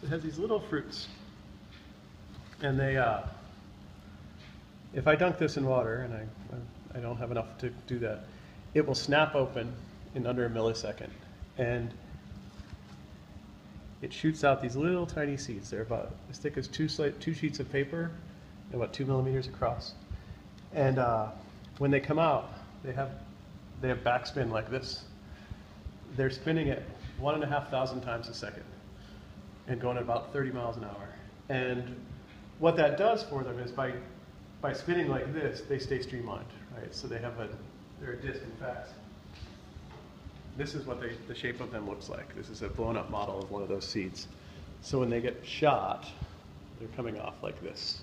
It has these little fruits. And they, if I dunk this in water, and I don't have enough to do that, it will snap open in under a millisecond. And it shoots out these little tiny seeds. They're about as thick as two sheets of paper and about 2 millimeters across. And when they come out, they have backspin like this. They're spinning at 1,500 times a second and going at about 30 miles an hour. And what that does for them is by spinning like this, they stay streamlined, right? So they're a disc. In fact, this is what the shape of them looks like. This is a blown up model of one of those seeds. So when they get shot, they're coming off like this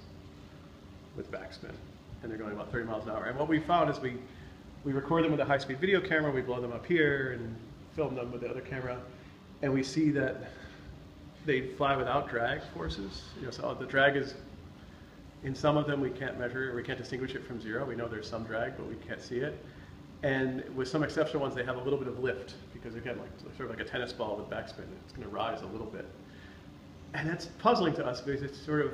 with backspin, and they're going about 30 miles an hour. And what we found is we record them with a high-speed video camera, we blow them up here and film them with the other camera, and we see that they fly without drag forces. So the drag is, in some of them we can't measure, or we can't distinguish it from zero. We know there's some drag, but we can't see it. And with some exceptional ones, they have a little bit of lift, because again, sort of like a tennis ball with backspin, it's going to rise a little bit. And that's puzzling to us, because it's sort of,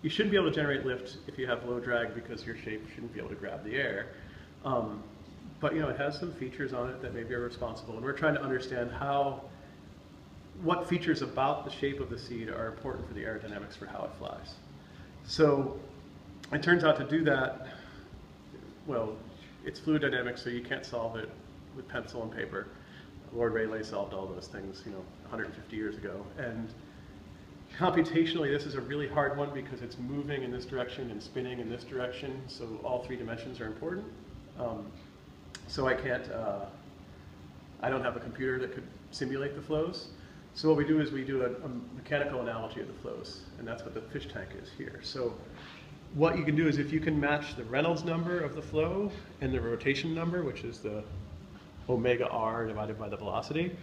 you shouldn't be able to generate lift if you have low drag, because your shape shouldn't be able to grab the air. But it has some features on it that maybe are responsible, and we're trying to understand what features about the shape of the seed are important for the aerodynamics for how it flies. So it turns out to do that, well, it's fluid dynamics, so you can't solve it with pencil and paper. Lord Rayleigh solved all those things, 150 years ago. And computationally, this is a really hard one, because it's moving in this direction and spinning in this direction, so all three dimensions are important. So I don't have a computer that could simulate the flows. So what we do is we do a mechanical analogy of the flows, and that's what the fish tank is here. So what you can do is, if you can match the Reynolds number of the flow and the rotation number, which is the omega r divided by the velocity,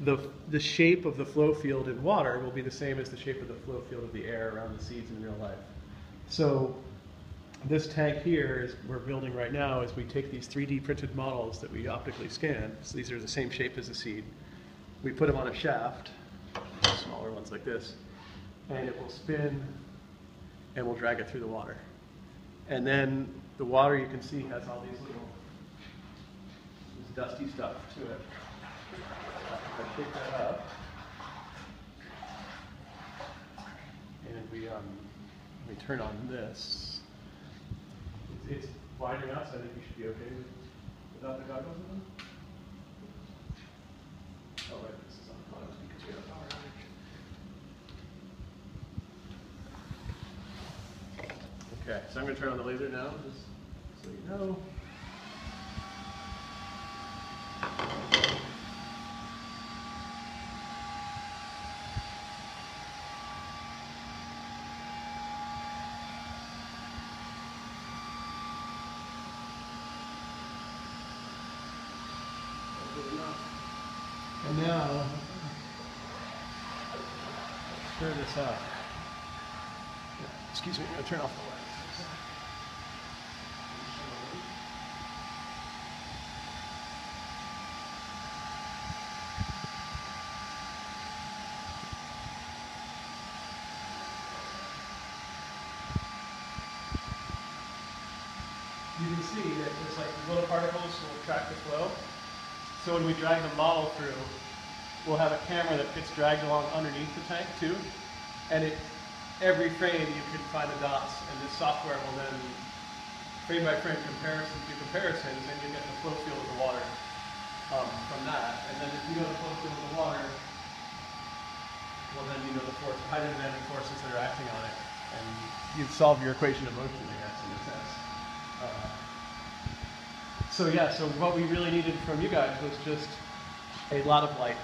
the shape of the flow field in water will be the same as the shape of the flow field of the air around the seeds in real life. So this tank here we're building right now is we take these 3D printed models that we optically scan. So these are the same shape as the seed. We put them on a shaft, smaller ones like this, and it will spin and we'll drag it through the water. And then the water, you can see, has all this dusty stuff to it. If I pick that up, and we turn on this, it's wide enough, so I think you should be okay without the goggles in them. Oh, right, this is on auto because we have power outage. Okay, so I'm going to turn on the laser now, just so you know. And now, stir this up. Excuse me, I'm going to turn off the light. You can see that there's like little particles will track the flow. So when we drag the model through, we'll have a camera that gets dragged along underneath the tank too. And every frame you can find the dots, and this software will then, frame by frame do comparisons, and you get the flow field of the water from that. And then if you know the flow field of the water, well then you know the hydrodynamic forces that are acting on it. And you've solved your equation of motion, I guess, in a sense. So yeah, so what we really needed from you guys was just a lot of light.